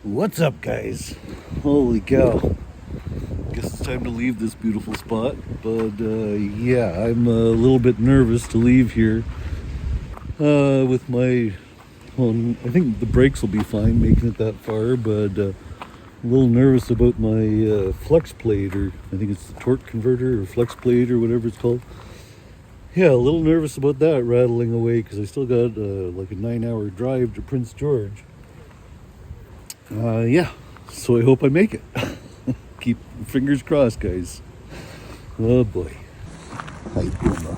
What's up, guys? Holy cow. Guess it's time to leave this beautiful spot. But yeah, I'm a little bit nervous to leave here with my. Well, I think the brakes will be fine making it that far, but a little nervous about my flex plate, or I think it's the torque converter or flex plate or whatever it's called. Yeah, a little nervous about that rattling away because I still got like a 9-hour drive to Prince George. Yeah, so I hope I make it. Keep fingers crossed, guys. Oh boy. Hi, Puma.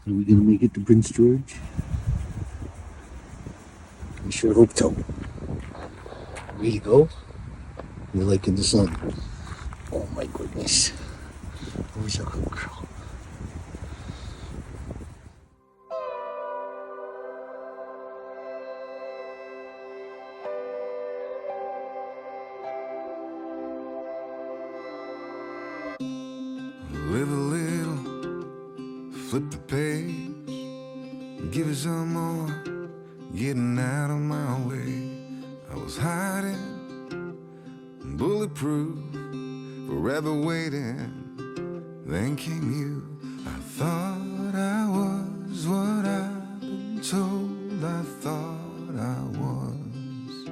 Are we gonna make it to Prince George? I sure hope so. There you go. You're like in the sun. Oh my goodness. Where's our little girl? Live a little, flip the page, give it some more, getting out of my way. I was hiding, bulletproof, forever waiting. Then came you. I thought I was what I've been told. I thought I was.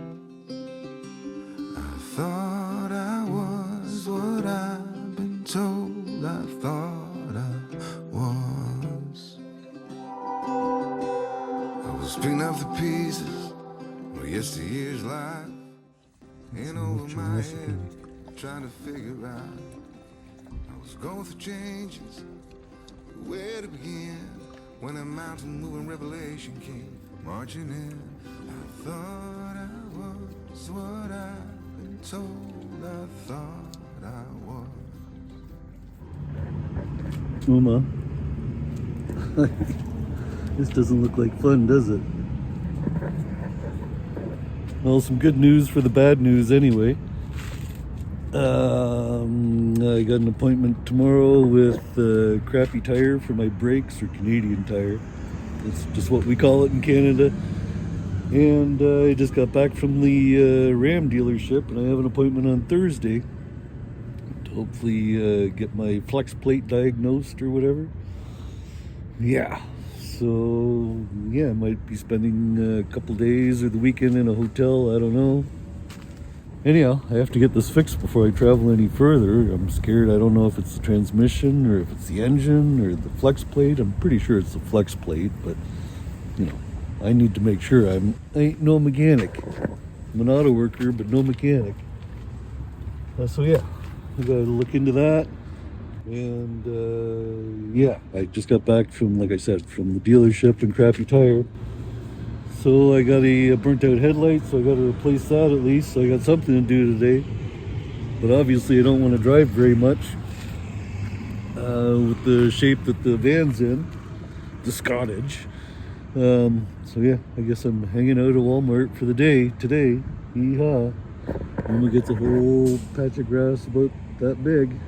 I thought I was what I've been told. I thought I was. I was picking up the pieces of yesteryear's life, and over my head, trying to figure out. I was going through changes, where to begin, when a mountain moving revelation came marching in. I thought I was what I've been told. I thought I was. Uma. This doesn't look like fun, does it? Well, some good news for the bad news anyway. I got an appointment tomorrow with Crappy Tire for my brakes, or Canadian Tire. It's just what we call it in Canada. And I just got back from the Ram dealership, and I have an appointment on Thursday to hopefully get my flex plate diagnosed or whatever. Yeah, so yeah, I might be spending a couple days or the weekend in a hotel, I don't know. Anyhow, I have to get this fixed before I travel any further. I'm scared. I don't know if it's the transmission or if it's the engine or the flex plate. I'm pretty sure it's the flex plate, but you know, I need to make sure. I ain't no mechanic. I'm an auto worker, but no mechanic. So yeah, I gotta look into that. And yeah, I just got back from, like I said, from the dealership in Crappy Tire. So I got a burnt out headlight, so I got to replace that at least. So I got something to do today. But obviously I don't want to drive very much with the shape that the van's in, the Scottage. So yeah, I guess I'm hanging out at Walmart for the day today. Yeehaw. Mama gets a whole patch of grass about that big.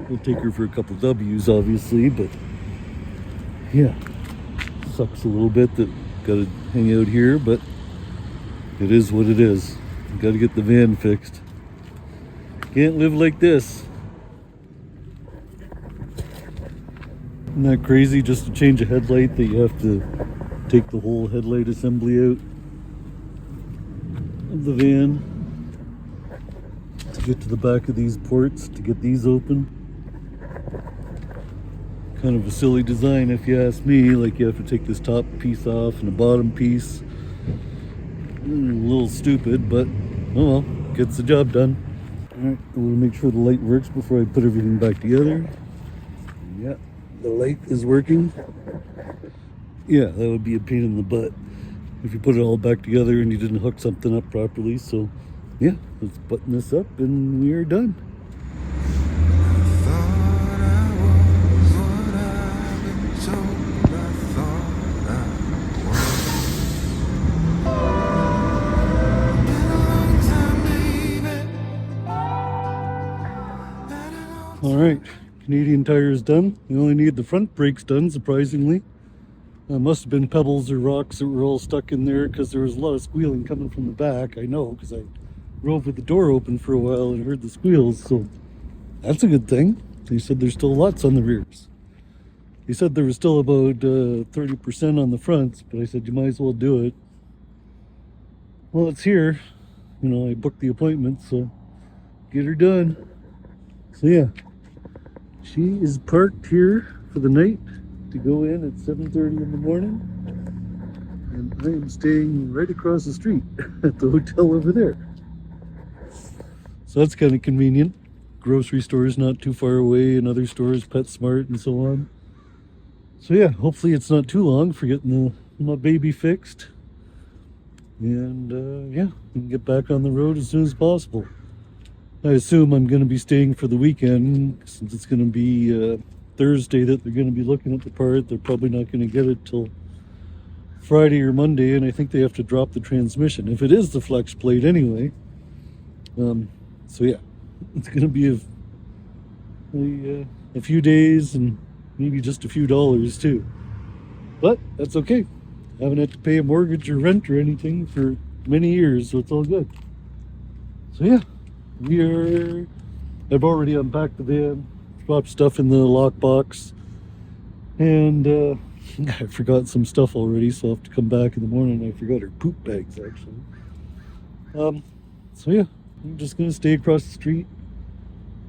We'll take her for a couple W's, obviously, but yeah, sucks a little bit that gotta hang out here, but it is what it is. Gotta get the van fixed. Can't live like this. Isn't that crazy, just to change a headlight, that you have to take the whole headlight assembly out of the van to get to the back of these ports to get these open. Kind of a silly design if you ask me. Like, you have to take this top piece off and the bottom piece. A little stupid, but oh well, gets the job done. Alright, I want to make sure the light works before I put everything back together. Yeah, the light is working. Yeah, that would be a pain in the butt if you put it all back together and you didn't hook something up properly. So yeah, let's button this up and we are done. All right, Canadian Tire is done. You only need the front brakes done, surprisingly. Must have been pebbles or rocks that were all stuck in there because there was a lot of squealing coming from the back. I know because I drove with the door open for a while and heard the squeals, so that's a good thing. They said there's still lots on the rears. He said there was still about 30% on the fronts, but I said you might as well do it. Well, it's here. You know, I booked the appointment, so get her done. So yeah, she is parked here for the night to go in at 7:30 in the morning, and I am staying right across the street at the hotel over there. So that's kind of convenient. Grocery stores not too far away, and other stores, PetSmart and so on. So yeah, hopefully it's not too long for getting my baby fixed. And yeah, we can get back on the road as soon as possible. I assume I'm going to be staying for the weekend since it's going to be Thursday that they're going to be looking at the part. They're probably not going to get it till Friday or Monday, and I think they have to drop the transmission if it is the flex plate anyway. So yeah, it's going to be a few days and maybe just a few dollars too. But that's okay. I haven't had to pay a mortgage or rent or anything for many years, so it's all good. So yeah, I've already unpacked the van, dropped stuff in the lockbox, and I forgot some stuff already, so I'll have to come back in the morning. I forgot her poop bags actually. So yeah, I'm just gonna stay across the street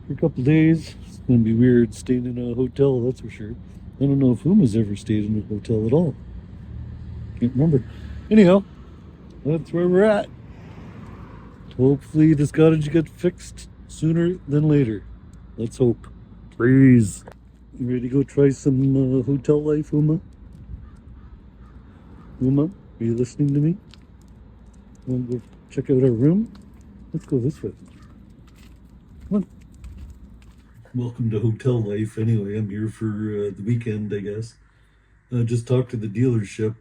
for a couple of days. It's gonna be weird staying in a hotel, that's for sure. I don't know if Uma's ever stayed in a hotel at all. Can't remember. Anyhow, that's where we're at. Hopefully this cottage gets fixed sooner than later. Let's hope. Please. You ready to go try some hotel life, Uma? Uma, are you listening to me? Want to go check out our room? Let's go this way. Come on. Welcome to hotel life. Anyway, I'm here for the weekend, I guess. Just talked to the dealership.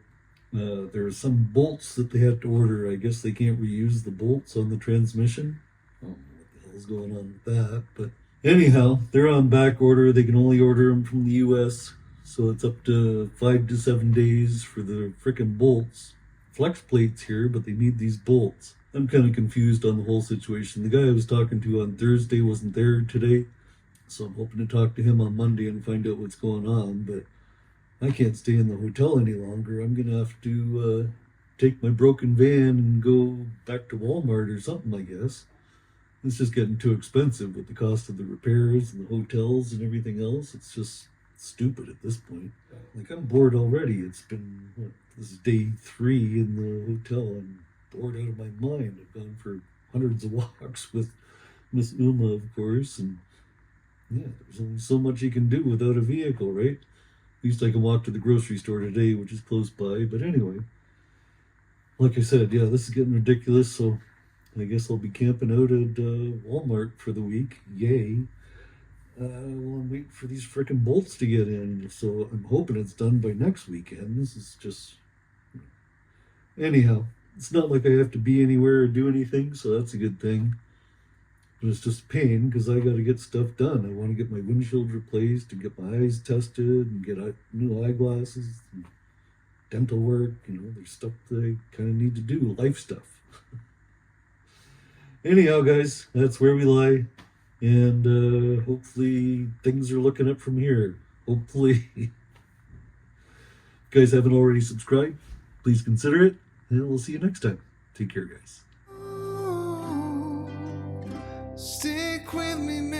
There are some bolts that they had to order. I guess they can't reuse the bolts on the transmission. I don't know what the hell's going on with that, but anyhow, they're on back order. They can only order them from the US, so it's up to 5 to 7 days for the frickin' bolts. Flex plates here, but they need these bolts. I'm kind of confused on the whole situation. The guy I was talking to on Thursday wasn't there today, so I'm hoping to talk to him on Monday and find out what's going on, but I can't stay in the hotel any longer. I'm gonna have to take my broken van and go back to Walmart or something, I guess. It's just getting too expensive with the cost of the repairs and the hotels and everything else. It's just stupid at this point. Like, I'm bored already. It's been, this is day 3 in the hotel. I'm bored out of my mind. I've gone for hundreds of walks with Miss Uma, of course, and yeah, there's only so much you can do without a vehicle, right? At least I can walk to the grocery store today, which is close by. But anyway, like I said, yeah, this is getting ridiculous. So I guess I'll be camping out at Walmart for the week. Yay. Well, I'm waiting for these frickin' bolts to get in. So I'm hoping it's done by next weekend. This is just... Anyhow, it's not like I have to be anywhere or do anything, so that's a good thing. But it's just a pain because I got to get stuff done. I want to get my windshield replaced and get my eyes tested and get new eyeglasses and dental work. You know, there's stuff that I kind of need to do, life stuff. Anyhow, guys, that's where we lie. And hopefully things are looking up from here. Hopefully. If you guys haven't already subscribed, please consider it. And we'll see you next time. Take care, guys. Stick with me.